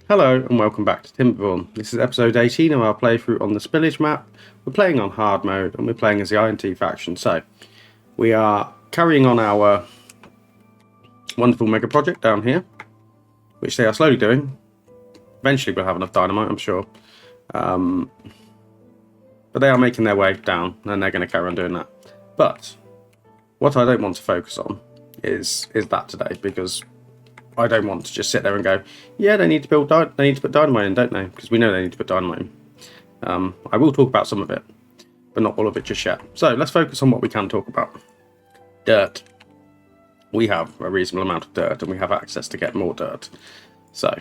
Hello and welcome back to Timberborn. This is episode 18 of our playthrough on the Spillage Map. We're playing on hard mode and we're playing as the Ironteeth faction. So we are carrying on our wonderful mega project down here, which they are slowly doing. Eventually we'll have enough dynamite, I'm sure. But they are making their way down and they're going to carry on doing that. But what I don't want to focus on is that today, because I don't want to just sit there and go, yeah, they need to put dynamite in, don't they? Because we know they need to put dynamite in. I will talk about some of it, but not all of it just yet. So let's focus on what we can talk about. Dirt. We have a reasonable amount of dirt, and we have access to get more dirt. So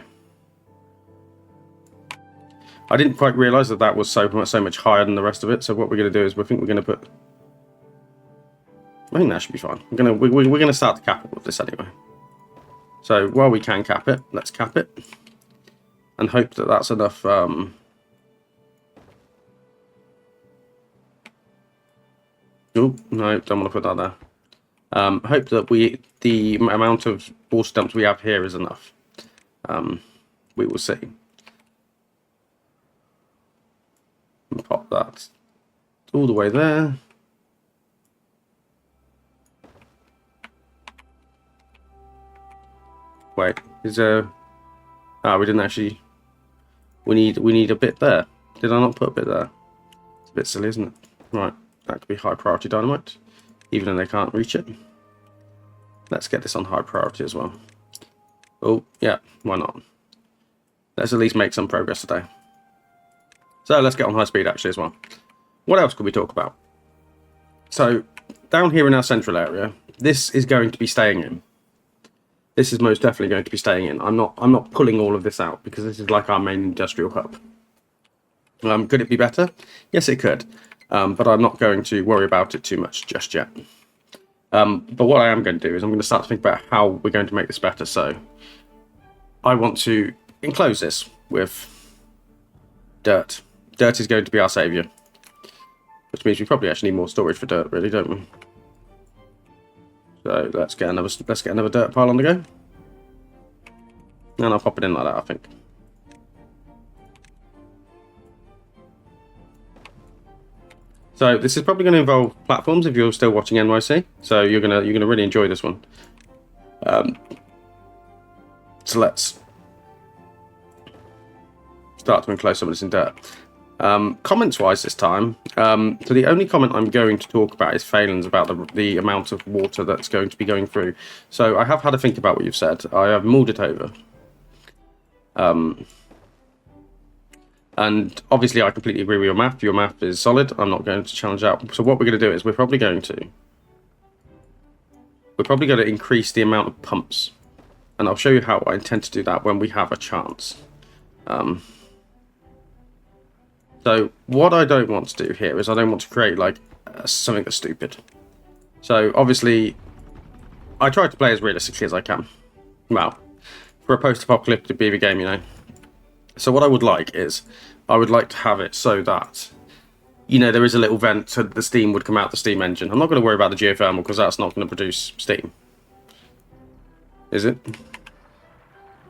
I didn't quite realise that was so much higher than the rest of it. So what we're going to do is I think that should be fine. We're going to start to cap it with this anyway. So while we can cap it, let's cap it and hope that that's enough. Oh no, don't want to put that there. Hope that the amount of water dumps we have here is enough. We will see. And pop that all the way there. Wait, is there? Ah, we didn't actually. We need a bit there. Did I not put a bit there? It's a bit silly, isn't it? Right, that could be high priority dynamite, even though they can't reach it. Let's get this on high priority as well. Oh, yeah, why not? Let's at least make some progress today. So let's get on high speed actually as well. What else could we talk about? So down here in our central area, this is going to be staying in. This is most definitely going to be staying in. I'm not pulling all of this out because this is like our main industrial hub. Could it be better? Yes, it could. But I'm not going to worry about it too much just yet. But what I am going to do is I'm going to start to think about how we're going to make this better. So I want to enclose this with dirt. Dirt is going to be our saviour. Which means we probably actually need more storage for dirt, really, don't we? So let's get another dirt pile on the go. And I'll pop it in like that, I think. So this is probably going to involve platforms if you're still watching NYC. So you're gonna really enjoy this one. So let's start to enclose some of this in dirt. Comments wise this time, so the only comment I'm going to talk about is Phelan's about the amount of water that's going to be going through. So I have had a think about what you've said. I have mulled it over. And obviously I completely agree with your math. Your math is solid. I'm not going to challenge that. So what we're going to do is we're probably going to increase the amount of pumps. And I'll show you how I intend to do that when we have a chance. So what I don't want to do here is I don't want to create like something that's stupid. So obviously I try to play as realistically as I can. Well, for a post-apocalyptic beaver game, you know. So what I would like is I would like to have it so that, you know, there is a little vent so the steam would come out the steam engine. I'm not going to worry about the geothermal because that's not going to produce steam. Is it?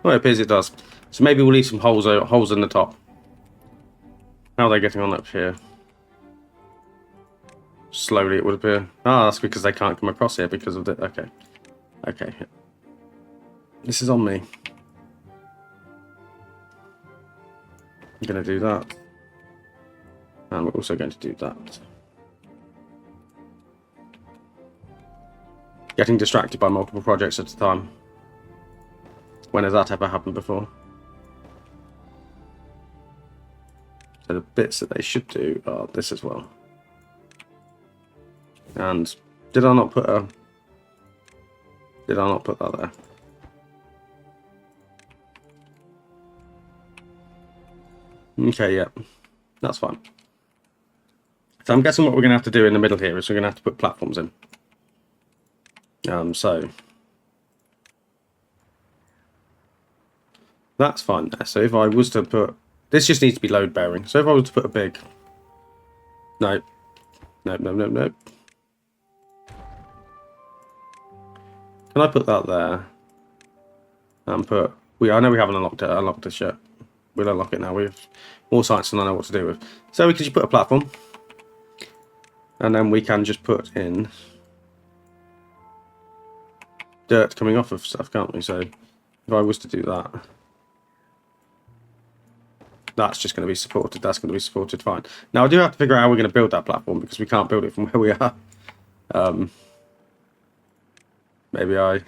Well, it appears it does. So maybe we'll leave some holes in the top. How are they getting on up here? Slowly, it would appear. Ah, that's because they can't come across here because of the... Okay. Okay. This is on me. I'm going to do that. And we're also going to do that. Getting distracted by multiple projects at a time. When has that ever happened before? So the bits that they should do are this as well. And did I not put that there? Okay, yeah. That's fine. So I'm guessing what we're going to have to do in the middle here is we're going to have to put platforms in. So that's fine there. So if I was to put... This just needs to be load bearing. So if I was to put a big... No. Can I put that there? And put I know we haven't unlocked this yet. We'll unlock it now. We have more science than I know what to do with. So we can just put a platform. And then we can just put in dirt coming off of stuff, can't we? So if I was to do that, that's just going to be supported. That's going to be supported fine. Now I do have to figure out how we're going to build that platform because we can't build it from where we are. Maybe I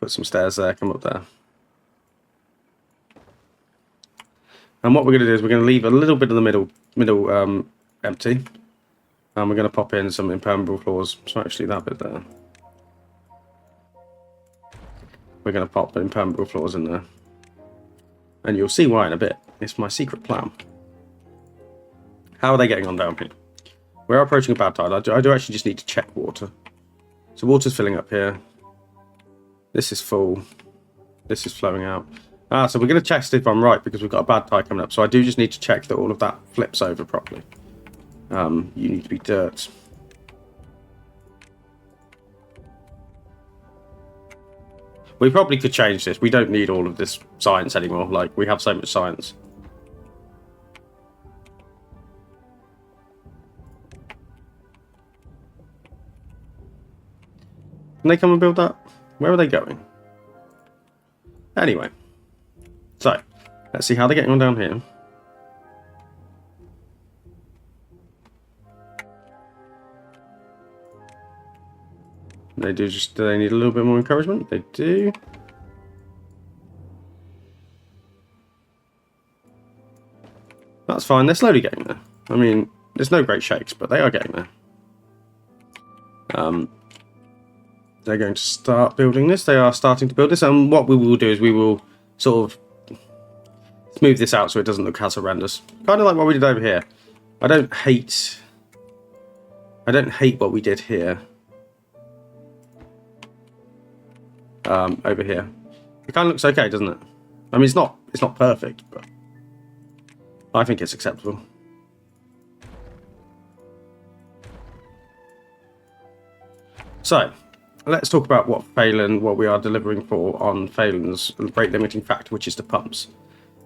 put some stairs there, come up there. And what we're going to do is we're going to leave a little bit of the middle empty. And we're going to pop in some impermeable floors. So actually that bit there. We're going to pop impermeable floors in there. And you'll see why in a bit. It's my secret plan. How are they getting on down here? We're approaching a bad tide. I do actually just need to check water. So water's filling up here. This is full. This is flowing out. So we're going to check if I'm right because we've got a bad tide coming up. So I do just need to check that all of that flips over properly. You need to be dirt. We probably could change this. We don't need all of this science anymore. Like, we have so much science. Can they come and build that? Where are they going? Anyway. So, let's see how they're getting on down here. Do they need a little bit more encouragement? They do. That's fine, they're slowly getting there. I mean, there's no great shakes, but they are getting there. They're going to start building this. They are starting to build this, and what we will do is we will sort of smooth this out so it doesn't look as horrendous. Kind of like what we did over here. I don't hate what we did here. Over here, it kind of looks okay, doesn't it? I mean, it's not perfect, but I think it's acceptable. So, let's talk about what we are delivering for on Phelan's rate limiting factor, which is the pumps.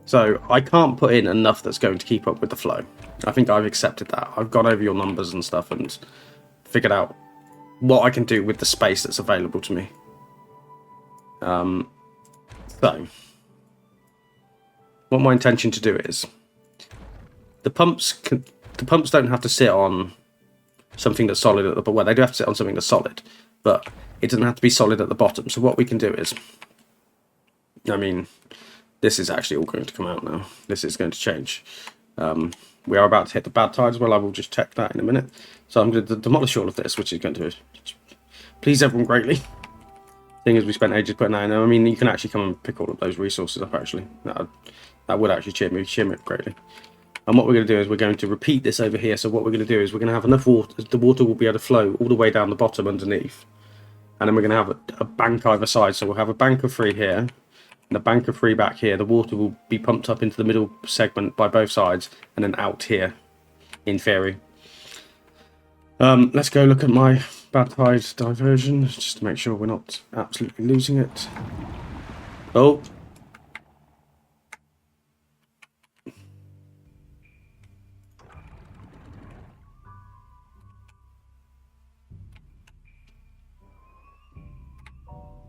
So, I can't put in enough that's going to keep up with the flow. I think I've accepted that. I've gone over your numbers and stuff and figured out what I can do with the space that's available to me. So, what my intention to do is, the pumps don't have to sit on something that's solid at the bottom. Well, they do have to sit on something that's solid, but it doesn't have to be solid at the bottom. So what we can do is, I mean, this is actually all going to come out now. This is going to change. We are about to hit the bad tide as well. I will just check that in a minute. So I'm going to demolish all of this, which is going to please everyone greatly. Thing is, we spent ages putting that in there. I mean, you can actually come and pick all of those resources up, actually. That would actually cheer me greatly. And what we're going to do is we're going to repeat this over here. So what we're going to do is we're going to have enough water. The water will be able to flow all the way down the bottom underneath. And then we're going to have a bank either side. So we'll have a bank of 3 here and a bank of 3 back here. The water will be pumped up into the middle segment by both sides and then out here, in theory. Let's go look at my bad tide diversion just to make sure we're not absolutely losing it. Oh.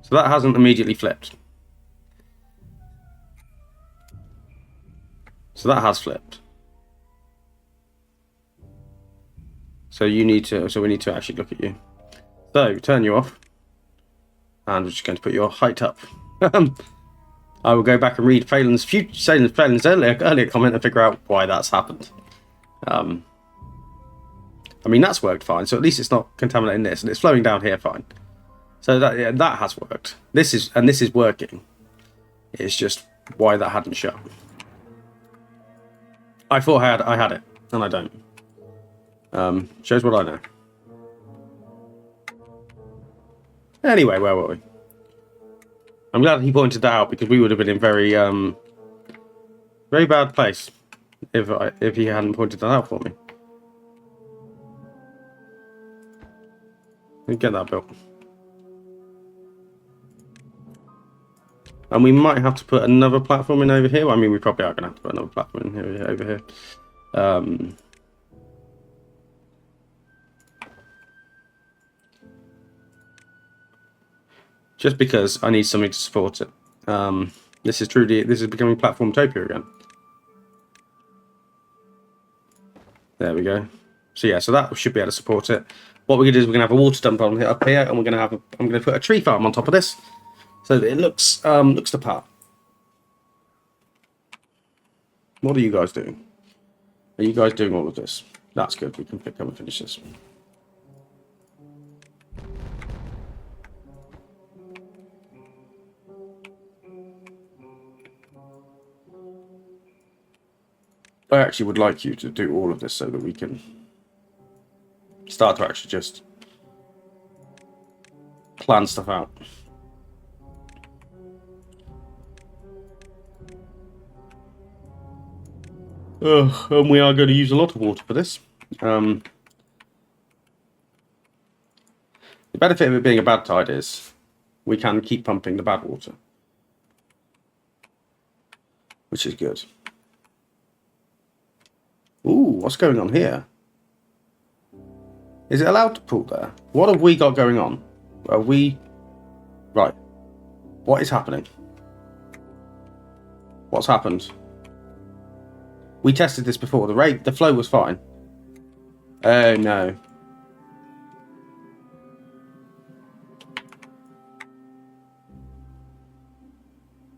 So that hasn't immediately flipped. So that has flipped. So we need to actually look at you. So turn you off. And we're just going to put your height up. I will go back and read Phelan's earlier comment and figure out why that's happened. I mean, that's worked fine. So at least it's not contaminating this, and it's flowing down here fine. So that has worked. This is working. It's just why that hadn't shut. I thought I had it, and I don't. Shows what I know. Anyway, where were we? I'm glad he pointed that out because we would have been in very bad place if he hadn't pointed that out for me. Let me get that built. And we might have to put another platform in over here. I mean, we probably are going to have to put another platform in here, over here. Just because I need something to support it. This is becoming platformtopia again. There we go. So yeah, so that should be able to support it. What we're gonna do is we're gonna have a water dump on here, up here, and I'm gonna put a tree farm on top of this, so that it looks the part. What are you guys doing? Are you guys doing all of this? That's good. We can come and finish this. I actually would like you to do all of this so that we can start to actually just plan stuff out. And we are going to use a lot of water for this. The benefit of it being a bad tide is we can keep pumping the bad water, which is good. Ooh, what's going on here? Is it allowed to pool there? What have we got going on? Are we... Right. What is happening? What's happened? We tested this before. The flow was fine. Oh, no.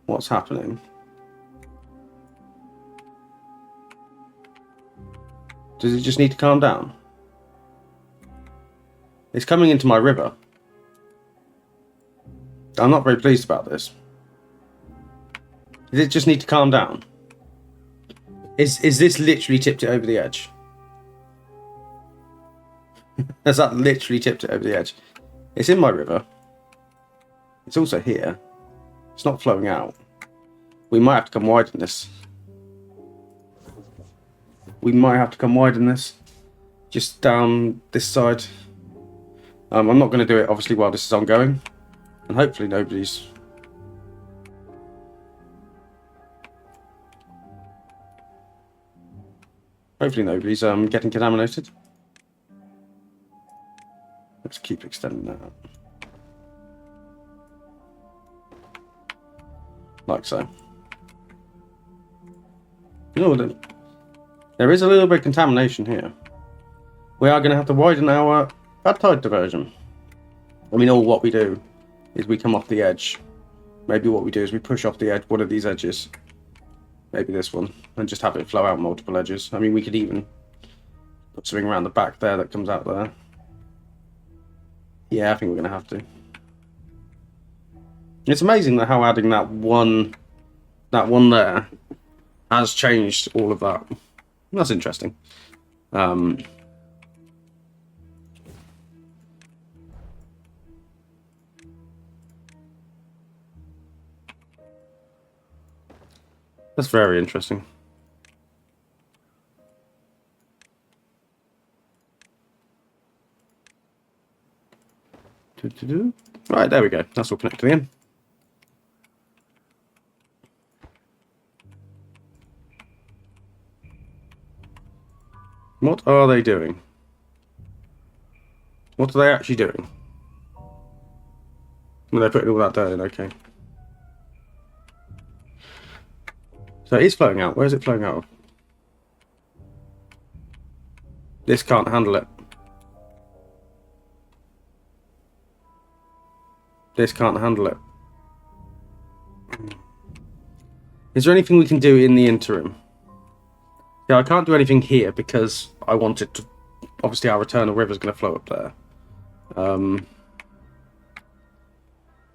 What's happening? Does it just need to calm down? It's coming into my river. I'm not very pleased about this. Does it just need to calm down? Is this literally tipped it over the edge? Has that literally tipped it over the edge? It's in my river. It's also here. It's not flowing out. We might have to come widen this. We might have to come widen this. Just down this side. I'm not going to do it, obviously, while this is ongoing. And hopefully nobody's... getting contaminated. Let's keep extending that out. Like so. You know what? There is a little bit of contamination here. We are going to have to widen our bad tide diversion. I mean, all what we do is we come off the edge. Maybe what we do is we push off the edge, one of these edges. Maybe this one, and just have it flow out multiple edges. I mean, we could even put something around the back there that comes out there. Yeah, I think we're going to have to. It's amazing that how adding that one there has changed all of that. That's interesting. That's very interesting. Right, there we go. That's all connected in. What are they doing? What are they actually doing? Well, they're putting all that dirt in, okay. So it is flowing out. Where is it flowing out of? This can't handle it. This can't handle it. Is there anything we can do in the interim? Yeah, I can't do anything here because I want it to... Obviously, our eternal river is going to flow up there. And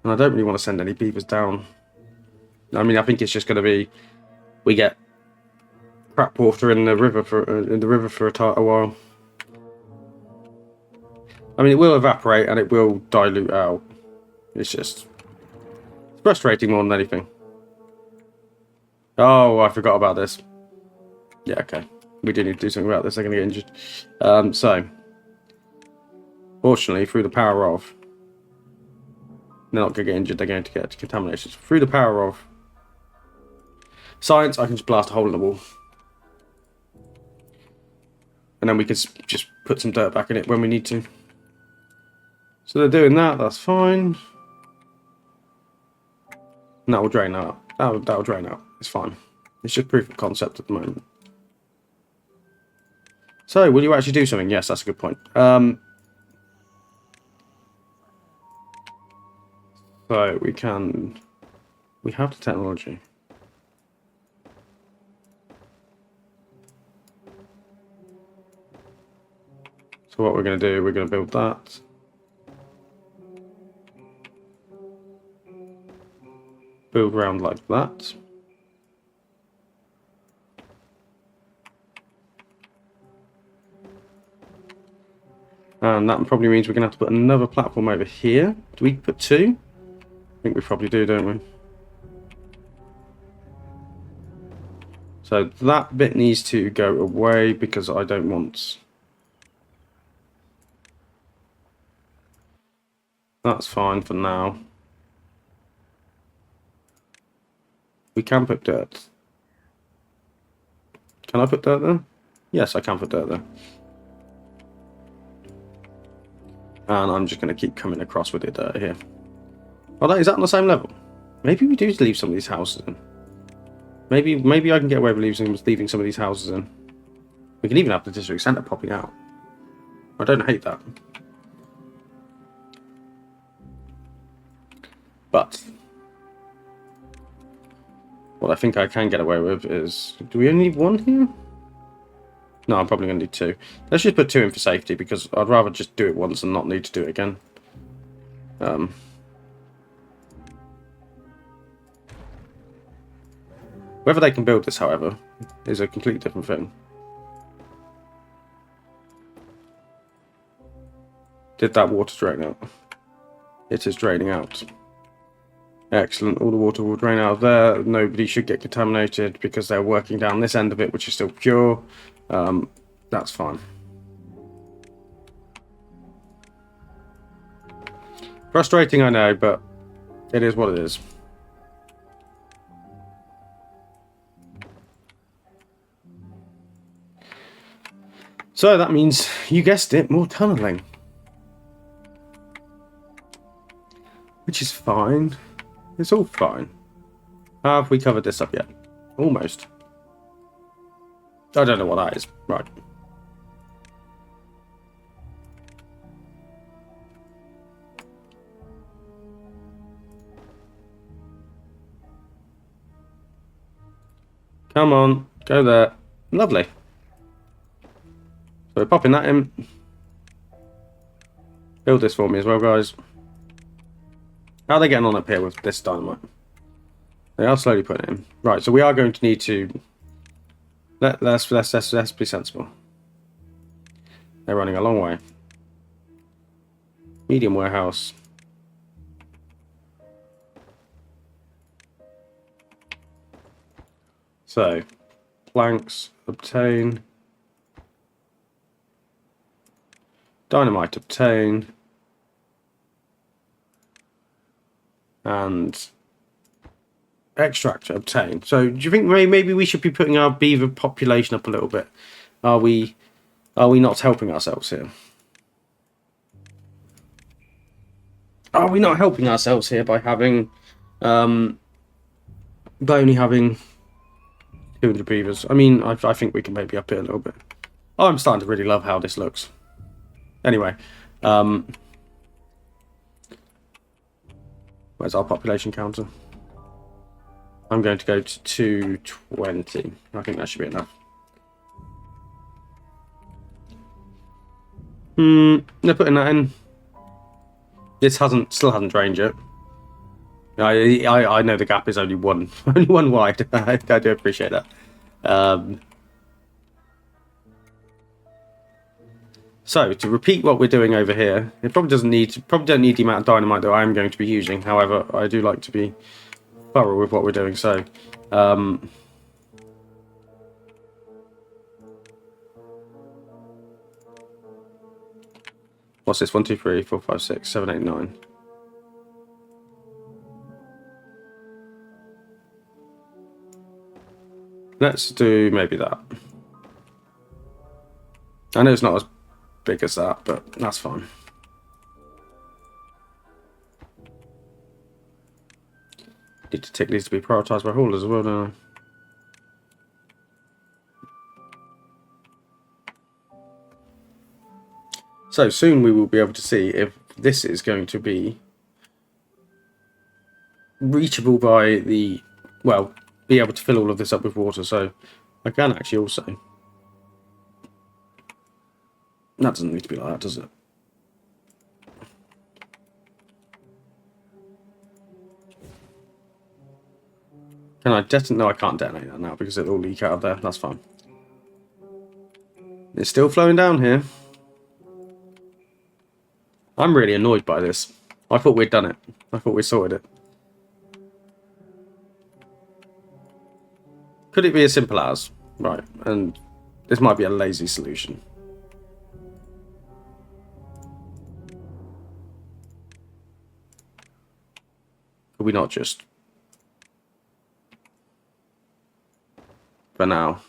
I don't really want to send any beavers down. I mean, I think it's just going to be... We get crap water in the river for a while. I mean, it will evaporate and it will dilute out. It's just frustrating more than anything. Oh, I forgot about this. Yeah, okay. We do need to do something about this. They're going to get injured. So, fortunately, through the power of They're not going to get injured, they're going to get contamination. So through the power of science, I can just blast a hole in the wall. And then we can just put some dirt back in it when we need to. So they're doing that, that's fine. And that will drain out. That will drain out, it's fine. It's just proof of concept at the moment. So, will you actually do something? Yes, that's a good point. So, we have the technology. So what we're going to do, we're going to build that. Build around like that. And that probably means we're going to have to put another platform over here. Do we put two? I think we probably do, don't we? So that bit needs to go away because I don't want... That's fine for now. We can put dirt. Can I put dirt there? Yes, I can put dirt there. And I'm just going to keep coming across with it here. Oh, is that on the same level? Maybe we do leave some of these houses in. Maybe I can get away with leaving some of these houses in. We can even have the district centre popping out. I don't hate that. But what I think I can get away with is... Do we only need one here? No, I'm probably going to need two. Let's just put two in for safety, because I'd rather just do it once and not need to do it again. Whether they can build this, however, is a completely different thing. Did that water drain out? It is draining out. Excellent. All the water will drain out of there. Nobody should get contaminated because they're working down this end of it, which is still pure. That's fine. Frustrating, I know, but it is what it is. So that means, you guessed it, more tunneling. Which is fine. It's all fine. Have we covered this up yet? Almost. I don't know what that is. Right. Come on. Go there. Lovely. So we're popping that in. Build this for me as well, guys. How are they getting on up here with this dynamite? They are slowly putting it in. Right, so we are going to need to... Let's be sensible. They're running a long way. Medium warehouse. So, planks, obtain. Dynamite, obtain. And extractor, obtain. So, do you think maybe we should be putting our beaver population up a little bit? Are we not helping ourselves here? Are we not helping ourselves here by having, by only having 200 beavers? I mean, I think we can maybe up it a little bit. Oh, I'm starting to really love how this looks. Anyway, where's our population counter? I'm going to go to 220. I think that should be enough. They're putting that in. This still hasn't drained yet. I know the gap is only one wide. I do appreciate that. So to repeat what we're doing over here, it probably don't need the amount of dynamite that I'm going to be using. However, I do like to be thorough with what we're doing. So what's this? 1, 2, 3, 4, 5, 6, 7, 8, 9. Let's do maybe that. I know it's not as big as that, but that's fine. Need to tick these to be prioritised by haulers as well, don't I? So soon we will be able to see if this is going to be reachable by the, well, be able to fill all of this up with water. So I can actually also, that doesn't need to be like that, does it? Can I detonate? No, I can't detonate that now because it'll leak out of there. That's fine. It's still flowing down here. I'm really annoyed by this. I thought we'd done it. I thought we sorted it. Could it be as simple as, right, and this might be a lazy solution. Could we not just, for now,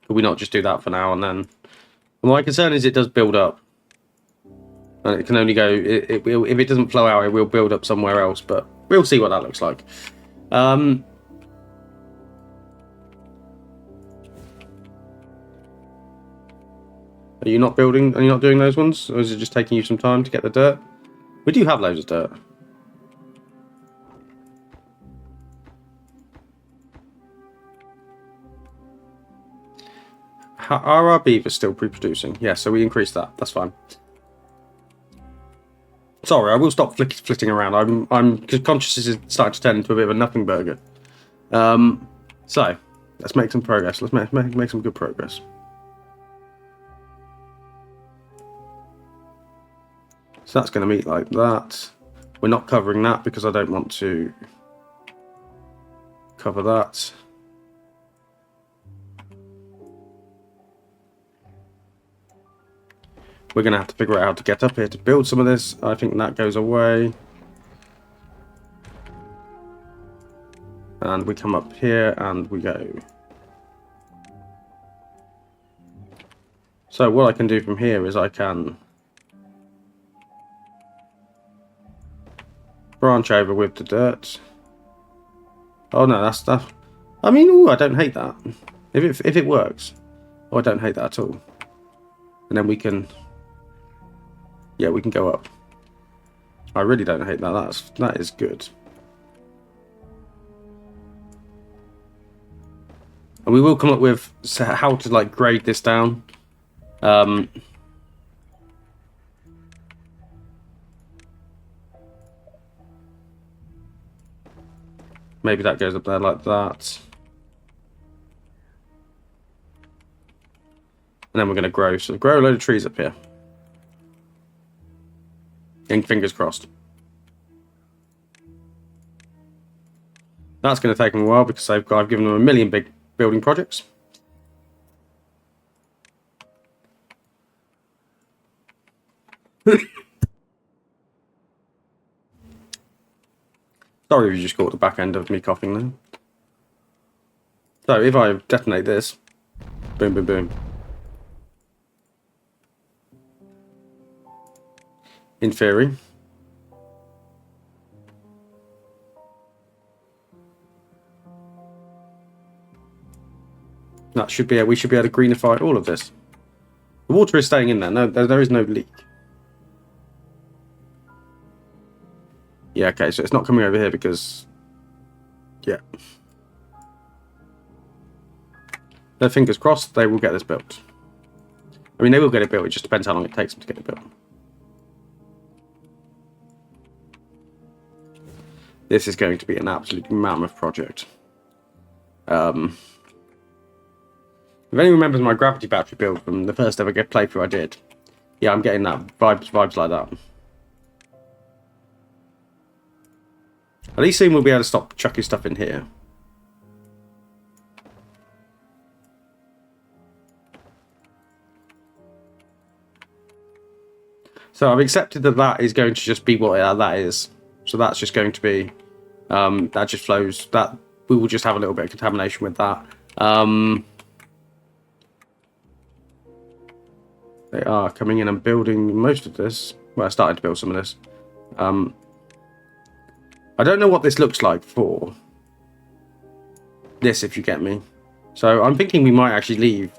could we not just do that for now and then? My concern is it does build up. And it can only go, it will, if it doesn't flow out, it will build up somewhere else, but we'll see what that looks like. Are you not building, are you not doing those ones? Or is it just taking you some time to get the dirt? We do have loads of dirt. Are our beavers still pre-producing? Yeah, so we increased that. That's fine. Sorry, I will stop flitting around. I'm conscious this is starting to turn into a bit of a nothing burger. So let's make some progress. Let's make some good progress. So that's going to meet like that. We're not covering that because I don't want to cover that. We're going to have to figure out how to get up here to build some of this. I think that goes away. And we come up here and we go. So what I can do from here is I can branch over with the dirt. Oh no, that's stuff. I mean, ooh, I don't hate that. If it works. Oh, I don't hate that at all. And then we can, yeah, we can go up. I really don't hate that. That is good. And we will come up with how to like grade this down. Maybe that goes up there like that. And then we're going to grow. So grow a load of trees up here. And fingers crossed. That's going to take them a while because I've given them a million big building projects. Sorry if you just caught the back end of me coughing there. So if I detonate this, boom, boom, boom. In theory. That should be, we should be able to greenify all of this. The water is staying in there. No, there is no leak. Yeah, okay, so it's not coming over here because, yeah. No, fingers crossed, they will get this built. I mean, they will get it built, it just depends how long it takes them to get it built. This is going to be an absolute mammoth project. If anyone remembers my gravity battery build from the first ever playthrough I did, yeah, I'm getting that vibes like that. At least soon we'll be able to stop chucking stuff in here. So I've accepted that that is going to just be what that is. So that's just going to be, that just flows, that we will just have a little bit of contamination with that. They are coming in and building most of this. Well, I started to build some of this. I don't know what this looks like for this, if you get me. So I'm thinking we might actually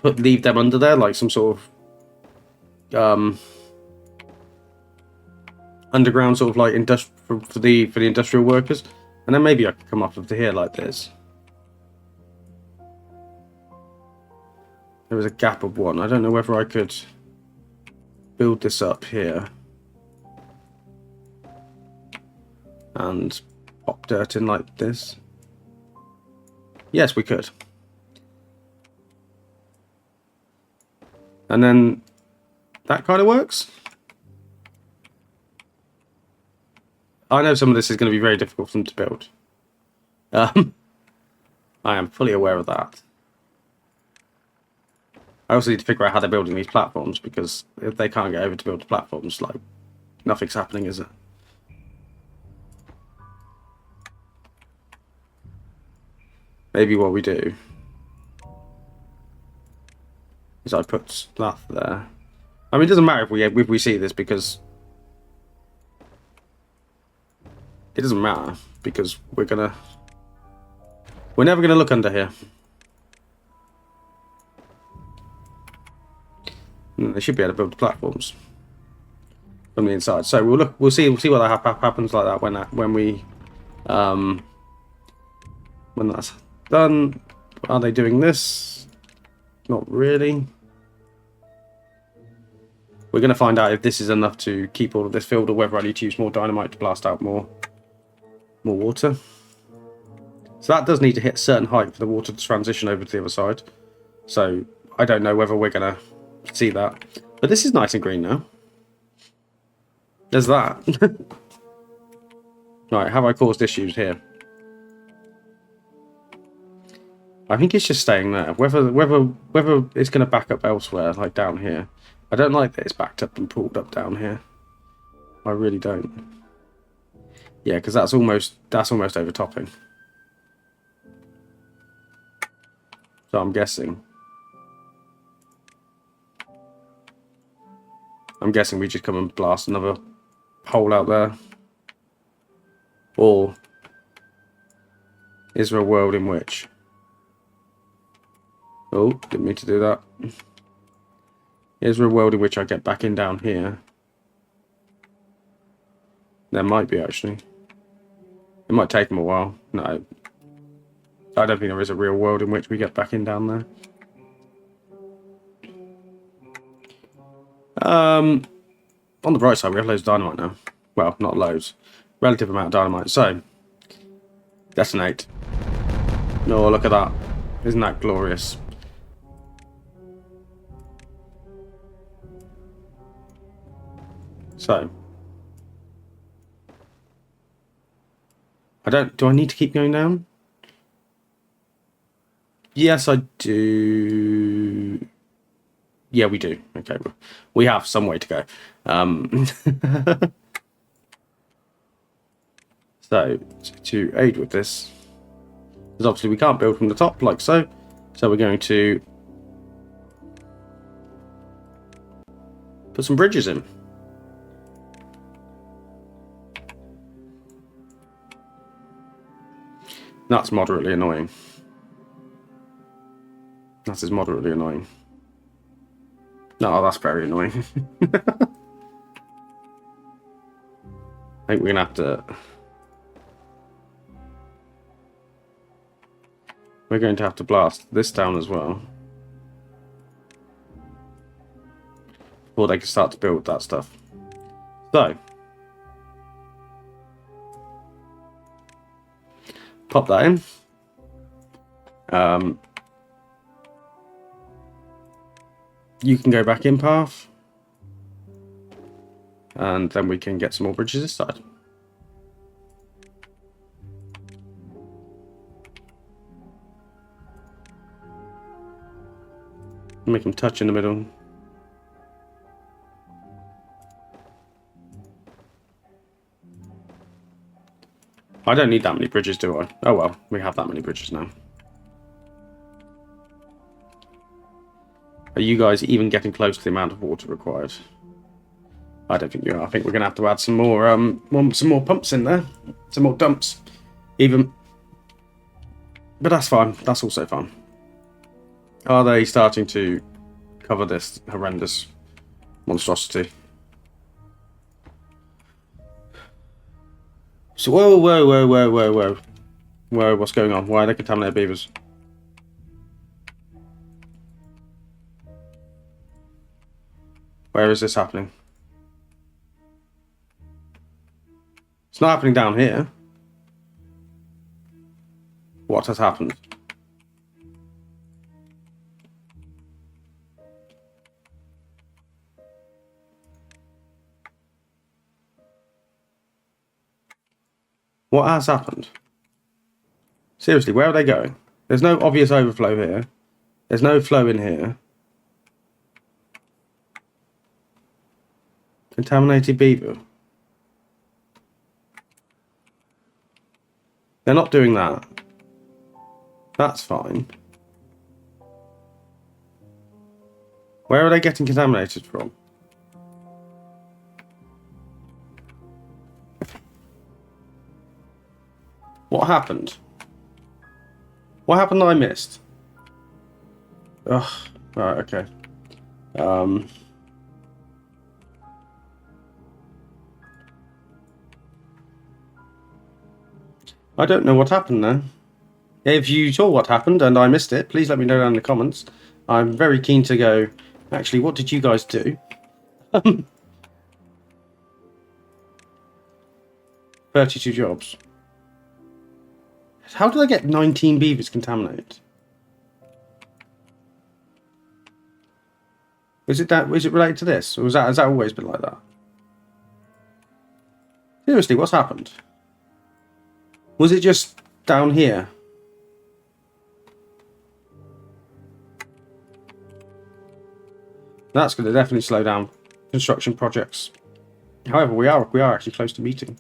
leave them under there, like some sort of underground sort of like for the industrial workers, and then maybe I could come up to here like this. There was a gap of one. I don't know whether I could build this up here and pop dirt in like this. Yes, we could. And then that kind of works. I know some of this is going to be very difficult for them to build. I am fully aware of that. I also need to figure out how they're building these platforms, because if they can't get over to build the platforms, like, nothing's happening, is it? Maybe what we do is I put that there. I mean, it doesn't matter if we see this, because it doesn't matter, because we're never gonna look under here. They should be able to build the platforms from the inside. So we'll see what that happens like that when that's done. Are they doing this? Not really. We're going to find out if this is enough to keep all of this filled, or whether I need to use more dynamite to blast out more water. So that does need to hit a certain height for the water to transition over to the other side. So I don't know whether we're going to see that. But this is nice and green now. There's that. Right, have I caused issues here? I think it's just staying there. Whether it's going to back up elsewhere, like down here. I don't like that it's backed up and pulled up down here. I really don't. Yeah, because that's almost overtopping. So I'm guessing we just come and blast another hole out there. Or is there a world in which... Oh, didn't mean to do that. Is there a world in which I get back in down here? There might be, actually. It might take them a while. No. I don't think there is a real world in which we get back in down there. On the bright side, we have loads of dynamite now. Well, not loads. Relative amount of dynamite. So, detonate. Oh, look at that. Isn't that glorious? So, do I need to keep going down? Yes, I do. Yeah, we do. Okay, we have some way to go. So, to aid with this, because obviously we can't build from the top like so. So we're going to put some bridges in. That's moderately annoying. That is moderately annoying. No, that's very annoying. I think we're going to have to... We're going to have to blast this down as well. Before they can start to build that stuff. So... Pop that in. You can go back in path. And then we can get some more bridges this side. Make them touch in the middle. I don't need that many bridges, do I? Oh well, we have that many bridges now. Are you guys even getting close to the amount of water required? I don't think you are. I think we're going to have to add some more pumps in there. Some more dumps. Even. But that's fine. That's also fine. Are they starting to cover this horrendous monstrosity? So, whoa. Whoa, what's going on? Why are they contaminated beavers? Where is this happening? It's not happening down here. What has happened? What has happened? Seriously, where are they going? There's no obvious overflow here. There's no flow in here. Contaminated beaver. They're not doing that. That's fine. Where are they getting contaminated from? What happened? What happened that I missed? Ugh. Right, okay. I don't know what happened there. If you saw what happened and I missed it, please let me know down in the comments. I'm very keen to go, actually, what did you guys do? 32 jobs. How did I get 19 beavers contaminated? Is it related to this? Or has that always been like that? Seriously, what's happened? Was it just down here? That's going to definitely slow down construction projects. However, we are actually close to meeting.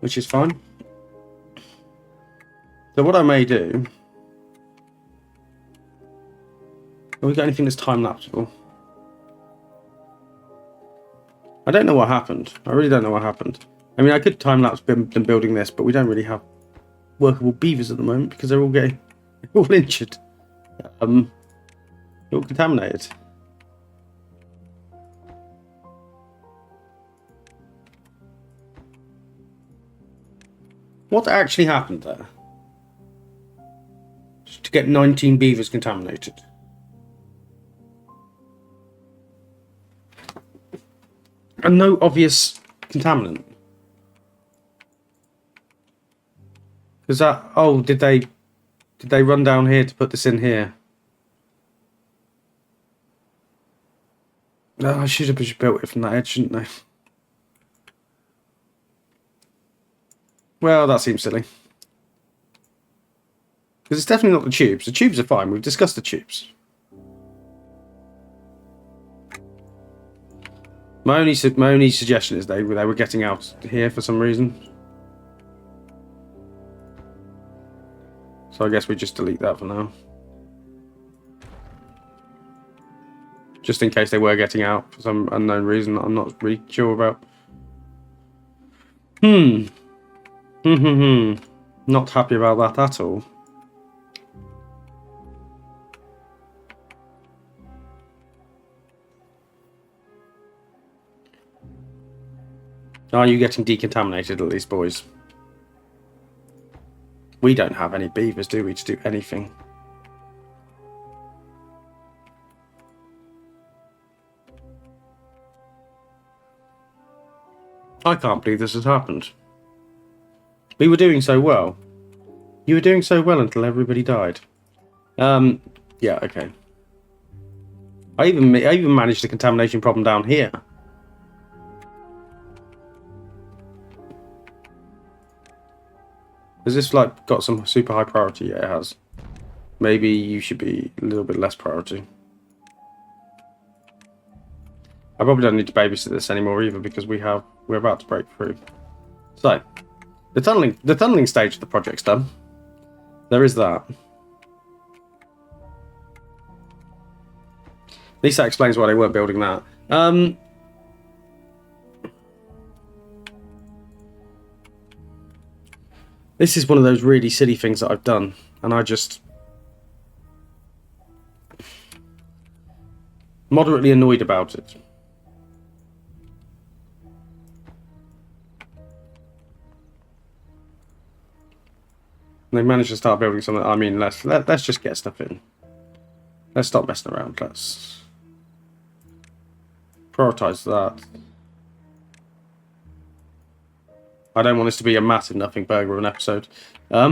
Which is fine. So what I may do... Have we got anything that's time-lapseable? I don't know what happened. I really don't know what happened. I mean, I could time-lapse them building this, but we don't really have workable beavers at the moment because they're all getting... all injured. All contaminated. What actually happened there? Just to get 19 beavers contaminated. And no obvious contaminant. Because that... Oh, did they run down here to put this in here? No, I should have just built it from that edge, shouldn't they? Well, that seems silly. Because it's definitely not the tubes. The tubes are fine. We've discussed the tubes. My only suggestion is they were getting out here for some reason. So I guess we just delete that for now. Just in case they were getting out for some unknown reason that I'm not really sure about. Not happy about that at all. Are you getting decontaminated at least, boys? We don't have any beavers, do we, to do anything? I can't believe this has happened. We were doing so well. You were doing so well until everybody died. Yeah, okay. I even managed the contamination problem down here. Has this like got some super high priority? Yeah, it has. Maybe you should be a little bit less priority. I probably don't need to babysit this anymore either because we're about to break through. So, the tunneling stage of the project's done. There is that. At least that explains why they weren't building that. This is one of those really silly things that I've done, and I just moderately annoyed about it. And they managed to start building something. I mean, let's just get stuff in. Let's stop messing around. Let's prioritize that. I don't want this to be a massive nothing burger of an episode. I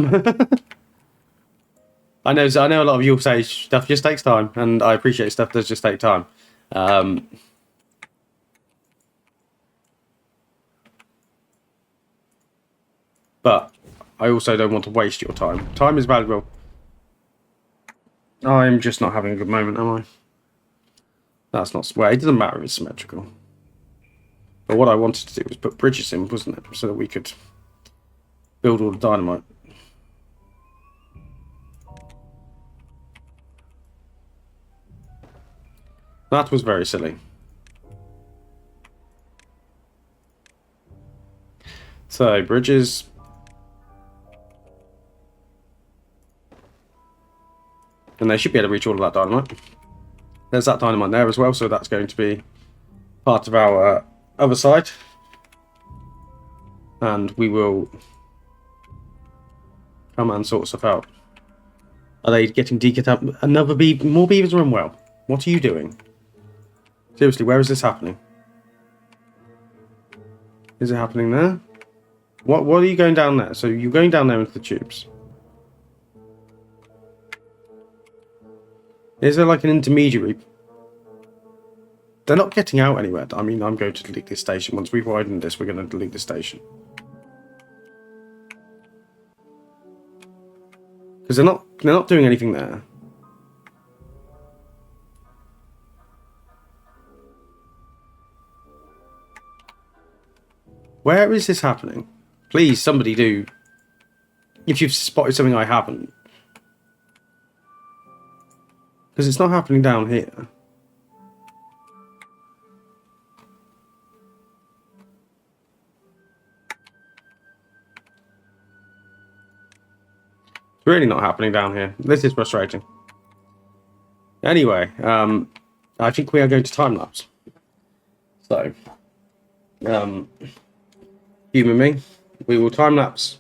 know a lot of you will say stuff just takes time, and I appreciate stuff does just take time. But I also don't want to waste your time. Time is valuable. I'm just not having a good moment, am I? That's not... Well, it doesn't matter if it's symmetrical. But what I wanted to do was put bridges in, wasn't it? So that we could build all the dynamite. That was very silly. So, bridges. And they should be able to reach all of that dynamite. There's that dynamite there as well, so that's going to be part of our other side. And we will come and sort stuff out. Are they getting decontaminated? Another beaver? More beavers are unwell. What are you doing? Seriously, where is this happening? Is it happening there? What are you going down there? So you're going down there into the tubes. Is there like an intermediary? They're not getting out anywhere. I mean, I'm going to delete this station. Once we've widened this, we're going to delete the station. Because they're not doing anything there. Where is this happening? Please, somebody do. If you've spotted something I haven't. Because it's not happening down here. It's really not happening down here. This is frustrating. Anyway, I think we are going to time-lapse. So, humour me. We will time-lapse.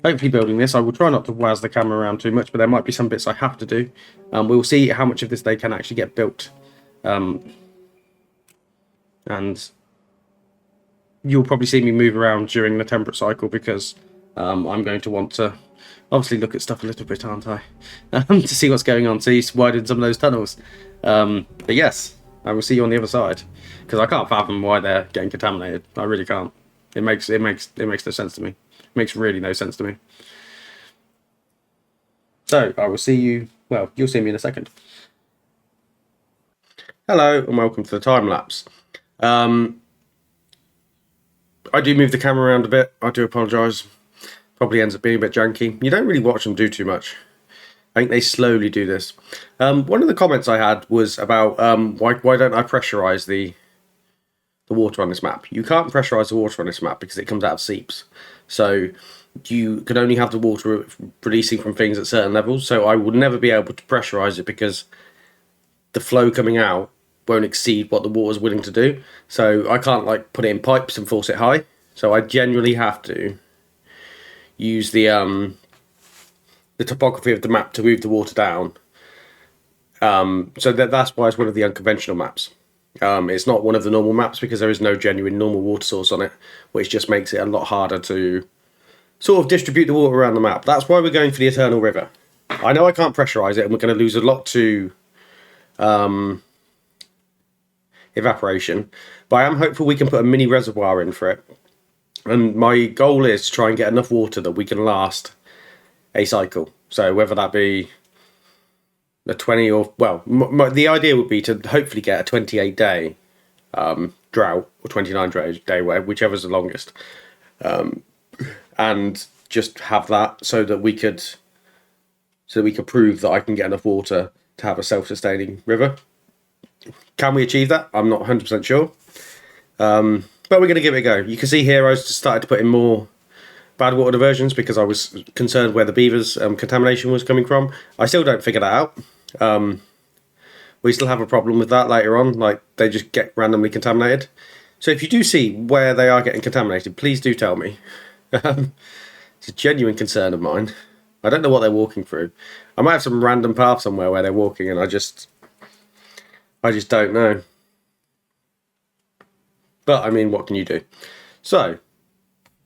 Hopefully building this. I will try not to waz the camera around too much, but there might be some bits I have to do. We'll see how much of this they can actually get built. And you'll probably see me move around during the temperate cycle because I'm going to want to obviously look at stuff a little bit, aren't I? To see what's going on, see widen some of those tunnels. But yes, I will see you on the other side because I can't fathom why they're getting contaminated. I really can't. It makes no sense to me. It makes really no sense to me. So I will see you. Well, you'll see me in a second. Hello and welcome to the time lapse. I do move the camera around a bit. I do apologise. Probably ends up being a bit janky. You don't really watch them do too much. I think they slowly do this. One of the comments I had was about why don't I pressurise the water on this map. You can't pressurise the water on this map because it comes out of seeps. So you can only have the water releasing from things at certain levels. So I would never be able to pressurise it because the flow coming out won't exceed what the water's willing to do. So I can't like put it in pipes and force it high. So I generally have to use the topography of the map to move the water down. So that's why it's one of the unconventional maps. It's not one of the normal maps because there is no genuine normal water source on it, which just makes it a lot harder to sort of distribute the water around the map. That's why we're going for the Eternal River. I know I can't pressurise it and we're going to lose a lot to evaporation, but I am hopeful we can put a mini reservoir in for it. And my goal is to try and get enough water that we can last a cycle. So whether that be a 20 or, well, the idea would be to hopefully get a 28-day drought or 29-day, whichever's the longest, and just have that so that we could prove that I can get enough water to have a self-sustaining river. Can we achieve that? I'm not 100% sure, but we're going to give it a go. You can see here I just started to put in more bad water diversions because I was concerned where the beavers' contamination was coming from. I still don't figure that out. We still have a problem with that later on, like they just get randomly contaminated. So if you do see where they are getting contaminated, please do tell me. It's a genuine concern of mine. I don't know what they're walking through. I might have some random path somewhere where they're walking and I just don't know. But I mean, what can you do? So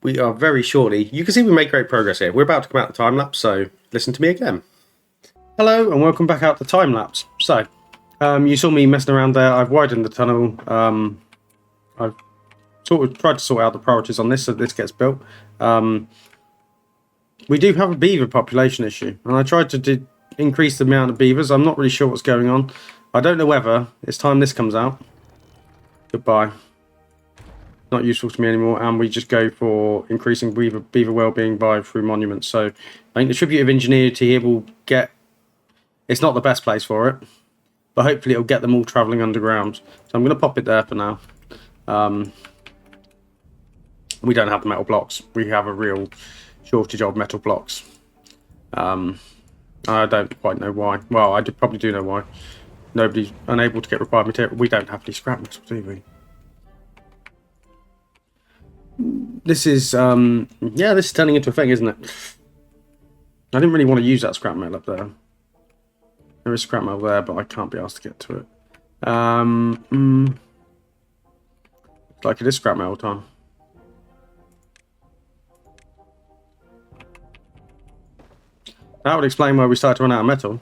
we are very shortly, you can see we make great progress here. We're about to come out the time lapse, so listen to me again. Hello and welcome back out the time lapse. So you saw me messing around there. I've widened the tunnel. I've sort of tried to sort out the priorities on this so this gets built. We do have a beaver population issue, and I tried to increase the amount of beavers. I'm not really sure what's going on. I don't know whether it's time this comes out. Goodbye. Not useful to me anymore, and we just go for increasing beaver well-being through monuments. So I think the tribute of ingenuity here will get. It's not the best place for it, but hopefully it'll get them all travelling underground. So I'm going to pop it there for now. We don't have the metal blocks. We have a real shortage of metal blocks. I don't quite know why. Well, I probably do know why. Nobody's unable to get required material. We don't have any scrap metal, do we? This is, yeah, this is turning into a thing, isn't it? I didn't really want to use that scrap metal up there. There is scrap metal there, but I can't be asked to get to it. Like it is scrap metal time. That would explain why we started to run out of metal.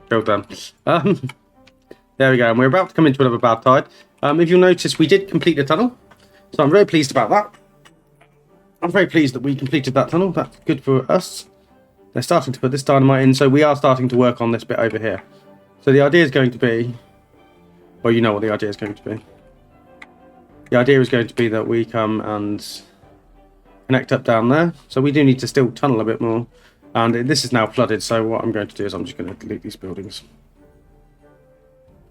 Build done. There we go, and we're about to come into another bad tide. If you'll notice, we did complete the tunnel, so I'm very pleased about that. I'm very pleased that we completed that tunnel. That's good for us. They're starting to put this dynamite in, so we are starting to work on this bit over here. So the idea is going to be, well, you know what the idea is going to be. The idea is going to be that we come and connect up down there. So we do need to still tunnel a bit more. And this is now flooded, so what I'm going to do is I'm just going to delete these buildings.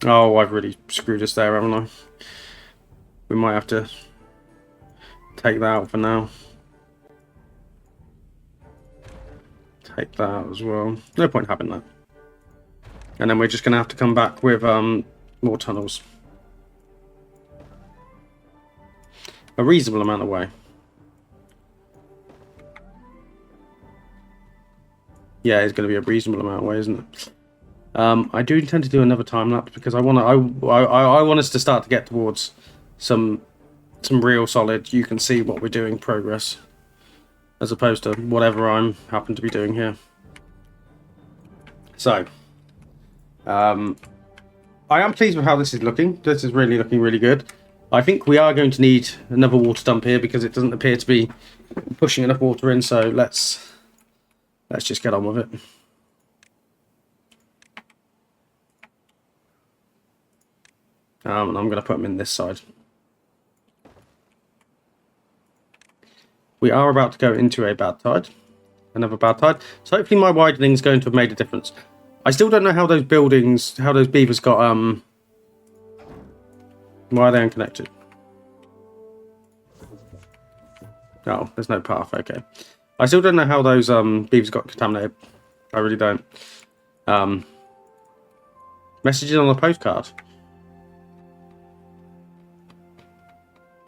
Oh, I've really screwed us there, haven't I? We might have to take that out for now. Take that out as well. No point having that. And then we're just going to have to come back with more tunnels. A reasonable amount of way. Yeah, it's going to be a reasonable amount of way, isn't it? I do intend to do another time lapse because I want us to start to get towards some real solid. You can see what we're doing progress, as opposed to whatever I'm happen to be doing here. So, I am pleased with how this is looking. This is really looking really good. I think we are going to need another water dump here because it doesn't appear to be pushing enough water in. So let's just get on with it. And I'm going to put them in this side. We are about to go into a bad tide. Another bad tide. So hopefully my widening is going to have made a difference. I still don't know how those buildings, how those beavers got, why are they unconnected? Oh, there's no path, okay. I still don't know how those beavers got contaminated. I really don't. Messages on the postcard.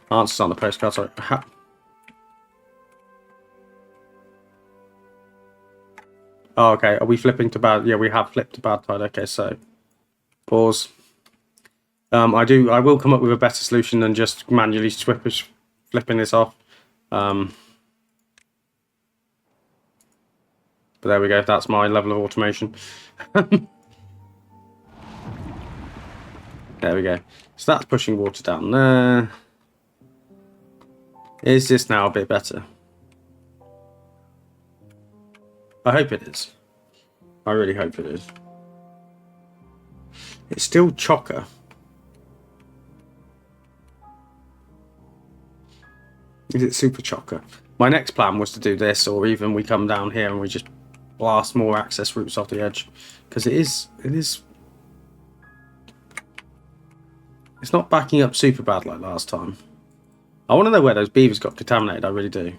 Answers on the postcard, sorry. Oh, okay. Are we flipping to bad? Yeah, we have flipped to bad tide. Okay, so pause. I will come up with a better solution than just manually flipping this off. But there we go. That's my level of automation. There we go. So that's pushing water down there. Is this now a bit better? I hope it is. I really hope it is. It's still chocker. Is it super chocker? My next plan was to do this, or even we come down here and we just blast more access routes off the edge, because it is. It's not backing up super bad like last time. I want to know where those beavers got contaminated. I really do.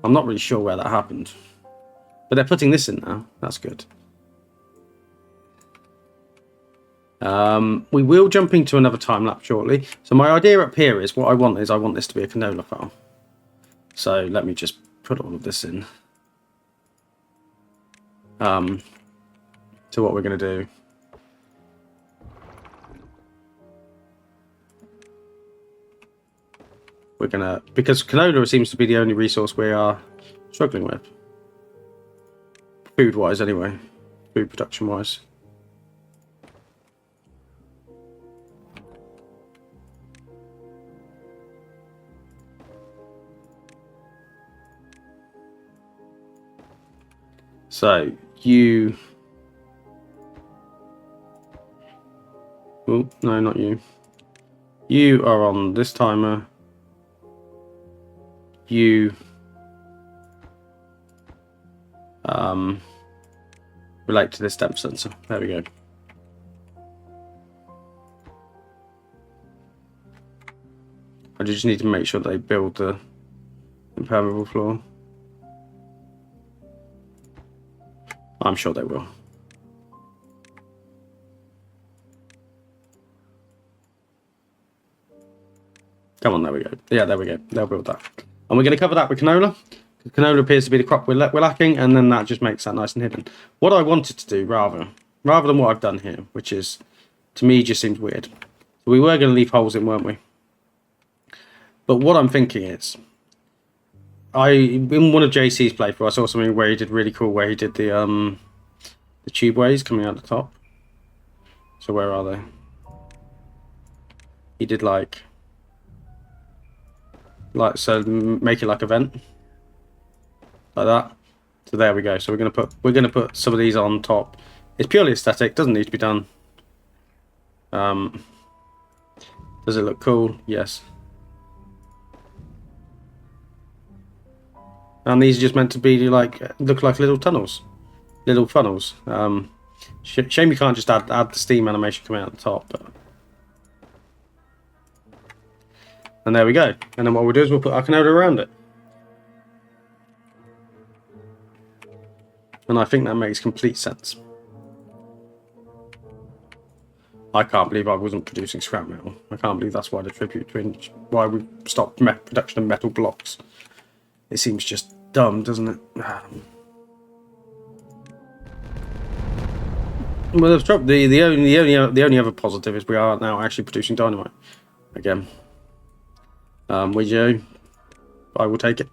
I'm not really sure where that happened, but they're putting this in now. That's good. We will jump into another time lapse shortly. So my idea up here is I want this to be a canola farm. So let me just put all of this in. To what we're going to do. We're going to, because canola seems to be the only resource we are struggling with. Food-wise anyway. Food production-wise. So, you... Oh, no, not you. You are on this timer. You... relate to this temp sensor. There we go. I just need to make sure they build the impermeable floor. I'm sure they will. Come on, there we go. Yeah, there we go. They'll build that. And we're going to cover that with canola. Canola appears to be the crop we're lacking, and then that just makes that nice and hidden. What I wanted to do, rather than what I've done here, which is, to me, just seems weird. So we were going to leave holes in, weren't we? But what I'm thinking is, in one of JC's playthrough, I saw something where he did really cool, where he did the tube ways coming out the top. So where are they? He did like so make it like a vent. Like that. So there we go. So we're gonna put some of these on top. It's purely aesthetic, doesn't need to be done. Does it look cool? Yes. And these are just meant to be like look like little tunnels, little funnels. Shame you can't just add the steam animation coming out the top. But... And there we go. And then what we'll do is we'll put our canola around it. And I think that makes complete sense. I can't believe I wasn't producing scrap metal. I can't believe that's why why we stopped production of metal blocks. It seems just dumb, doesn't it? Well, the only other positive is we are now actually producing dynamite again. Would you? I will take it.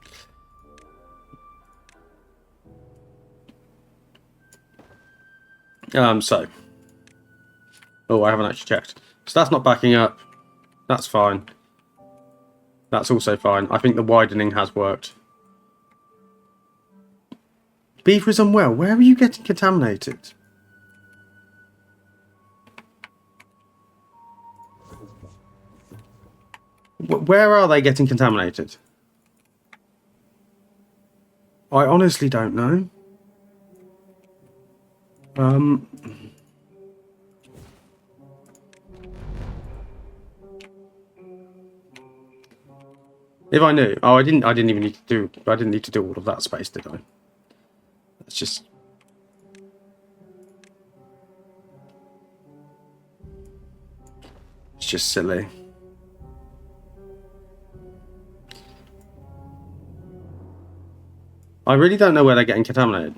So. Oh, I haven't actually checked. So that's not backing up. That's fine. That's also fine. I think the widening has worked. Beaver is unwell. Where are you getting contaminated? Where are they getting contaminated? I honestly don't know. If I knew, I didn't even need to do. I didn't need to do all of that space, did I? That's just. It's just silly. I really don't know where they're getting contaminated.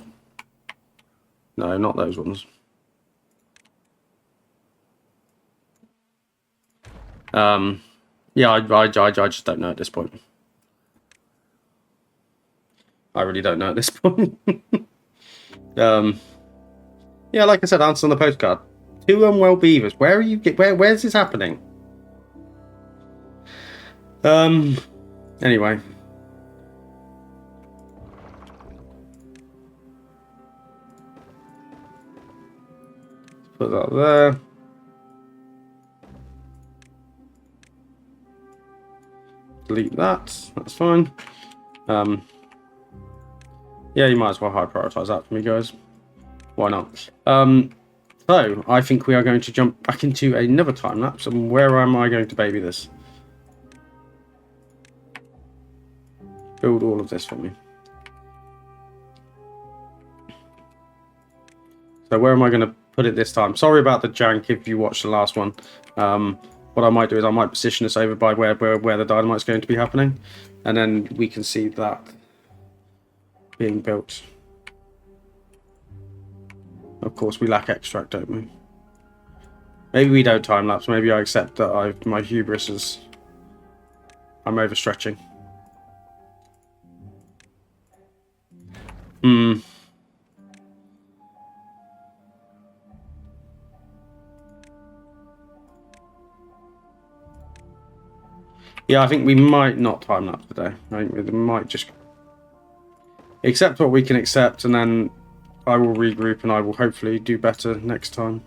No, not those ones. Yeah, I just don't know at this point. I really don't know at this point. Yeah, like I said, answer on the postcard. 2 unwell beavers. Where are you? Where's this happening? Anyway. Put that there. Delete that. That's fine. Yeah, you might as well high prioritize that for me, guys. Why not? So I think we are going to jump back into another time lapse. And where am I going to baby this? Build all of this for me. So where am I going to put it this time? Sorry about the jank if you watched the last one. What I might do is I might position this over by where the dynamite's going to be happening, and then we can see that being built. Of course, we lack extract, don't we? Maybe we don't time lapse. Maybe I accept that my hubris is. I'm overstretching. Yeah, I think we might not time lapse today. I think we might just accept what we can accept, and then I will regroup and I will hopefully do better next time.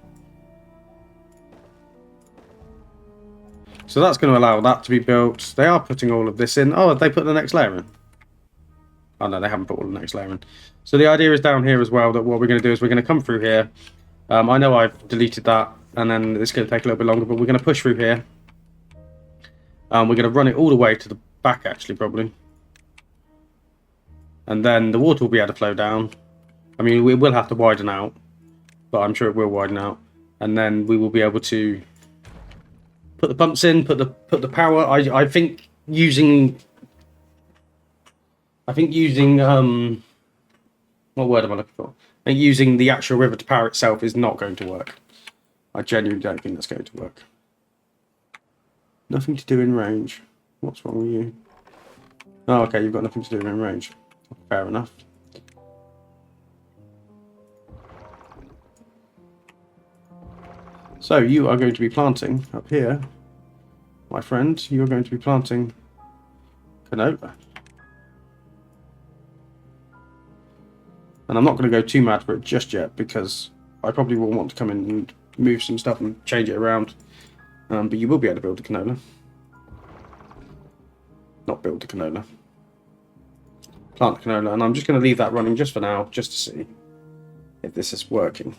So that's going to allow that to be built. They are putting all of this in. Oh, have they put the next layer in? Oh no, they haven't put all the next layer in. So the idea is down here as well that what we're going to do is we're going to come through here. I know I've deleted that, and then it's going to take a little bit longer, but we're going to push through here. We're going to run it all the way to the back, actually, probably. And then the water will be able to flow down. I mean, we will have to widen out, but I'm sure it will widen out. And then we will be able to put the pumps in, put the power. I think using what word am I looking for? I think using the actual river to power itself is not going to work. I genuinely don't think that's going to work. Nothing to do in range. What's wrong with you? Oh, okay, you've got nothing to do in range. Fair enough. So you are going to be planting up here, my friend. You are going to be planting canola. And I'm not going to go too mad for it just yet, because I probably will want to come in and move some stuff and change it around. But you will be able to build a canola. Not build a canola. Plant the canola. And I'm just going to leave that running just for now, just to see if this is working.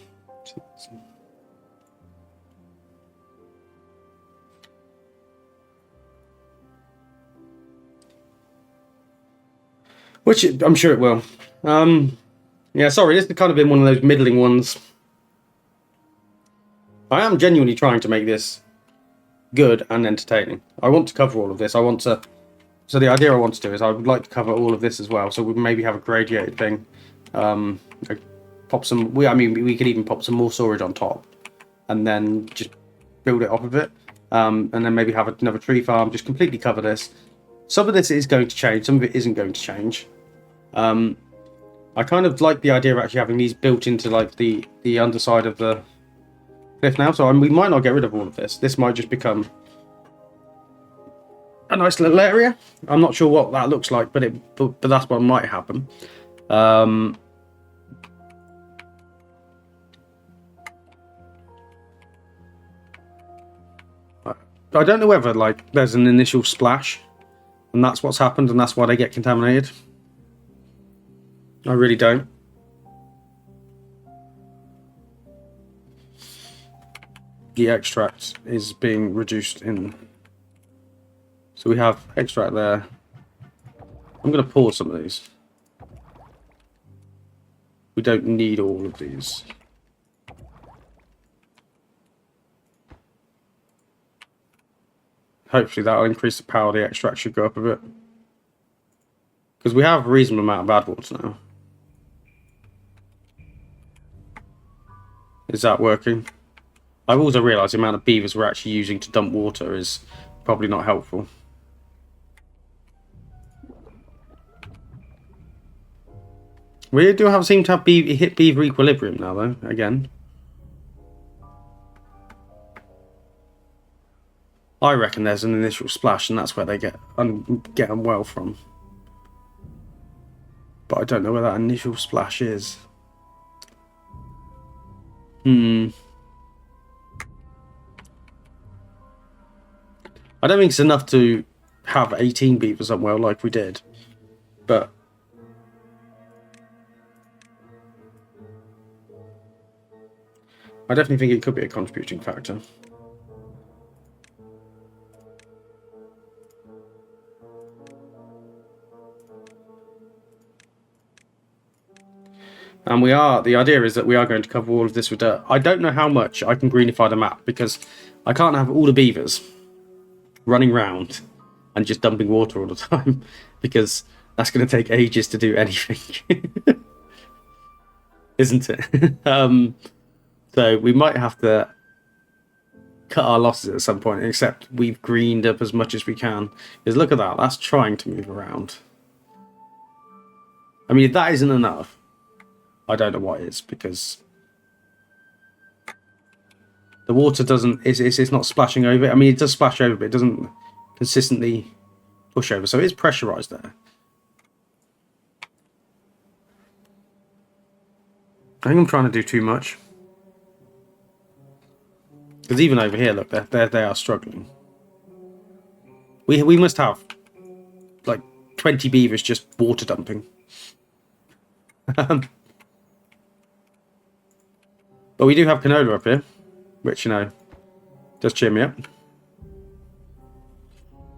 Which I'm sure it will. Yeah, sorry, this has kind of been one of those middling ones. I am genuinely trying to make this good and entertaining. I want to cover all of this. So the idea I want to do is I would like to cover all of this as well. So we maybe have a gradiated thing. Pop some. We could even pop some more storage on top, and then just build it off of it. And then maybe have another tree farm. Just completely cover this. Some of this is going to change. Some of it isn't going to change. I kind of like the idea of actually having these built into like the underside of the cliff now. So we might not get rid of all of this. This might just become a nice little area. I'm not sure what that looks like, but that's what might happen. I don't know whether like there's an initial splash and that's what's happened and that's why they get contaminated. I really don't. The extract is being reduced in. So we have extract there. I'm going to pause some of these. We don't need all of these. Hopefully that'll increase the power. The extract should go up a bit. Because we have a reasonable amount of AdWords now. Is that working? I've also realised the amount of beavers we're actually using to dump water is probably not helpful. We do seem to have hit beaver equilibrium now, though, again. I reckon there's an initial splash, and that's where they get unwell from. But I don't know where that initial splash is. I don't think it's enough to have 18 beavers somewhere like we did, but I definitely think it could be a contributing factor. And the idea is that we are going to cover all of this with dirt. I don't know how much I can greenify the map, because I can't have all the beavers running around and just dumping water all the time, because that's going to take ages to do anything. Isn't it? So we might have to cut our losses at some point, except we've greened up as much as we can. Because look at that, that's trying to move around. I mean, if that isn't enough, I don't know what is, because the water doesn't, it's not splashing over. I mean, it does splash over, but it doesn't consistently push over. So it's pressurized there. I think I'm trying to do too much. Because even over here, look, they are struggling. We must have like 20 beavers just water dumping. But we do have canola up here, which, you know, does cheer me up.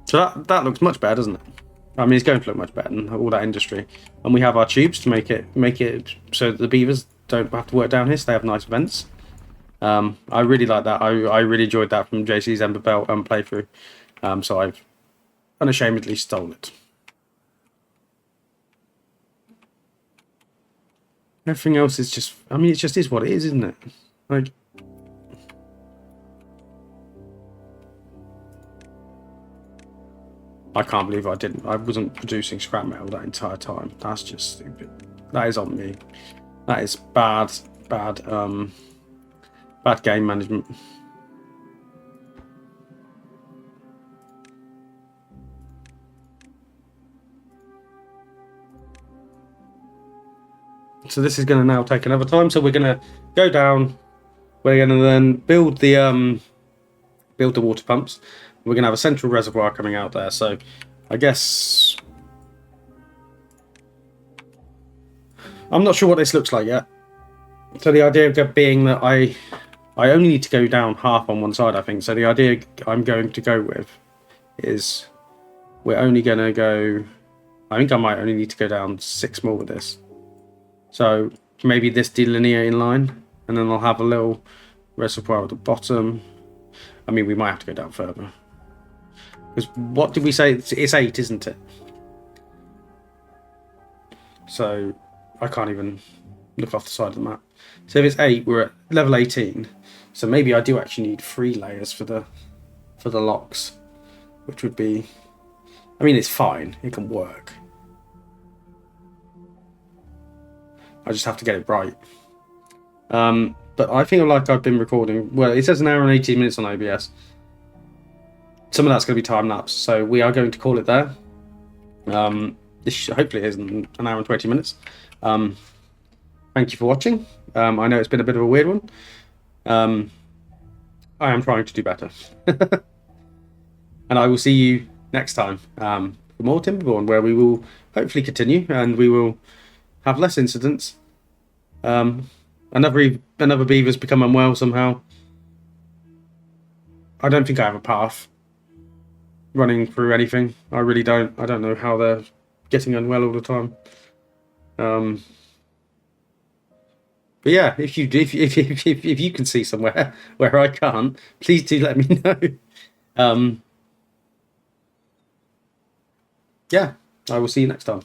So that looks much better, doesn't it? I mean, it's going to look much better than all that industry. And we have our tubes to make it so that the beavers don't have to work down here, so they have nice vents. I really like that. I really enjoyed that from JC's Ember Belt playthrough. So I've unashamedly stolen it. Everything else is just, I mean, it just is what it is, isn't it? Like, I can't believe I wasn't producing scrap metal that entire time. That's just stupid. That is on me. That is bad game management. So this is going to now take another time. So we're going to go down. We're going to then build the water pumps. We're going to have a central reservoir coming out there. So I guess I'm not sure what this looks like yet. So the idea being that I only need to go down half on one side, I think. So the idea I'm going to go with is we're only going to go, I think I might only need to go down 6 more with this. So maybe this delineating line, and then I'll have a little reservoir at the bottom. I mean, we might have to go down further. Because what did we say? It's 8, isn't it? So I can't even look off the side of the map. So if it's 8, we're at level 18. So maybe I do actually need 3 layers for the locks, which would be, I mean, it's fine. It can work. I just have to get it right. But I feel like I've been recording, well, it says 1 hour and 18 minutes on OBS. Some of that's going to be time lapse, so we are going to call it there. This hopefully is 1 hour and 20 minutes. Thank you for watching. I know it's been a bit of a weird one. I am trying to do better. And I will see you next time for more Timberborn, where we will hopefully continue and we will have less incidents. Another beaver's become unwell somehow. I don't think I have a path running through anything. I really don't. I don't know how they're getting unwell all the time. But yeah, if you can see somewhere where I can't, please do let me know. Yeah, I will see you next time.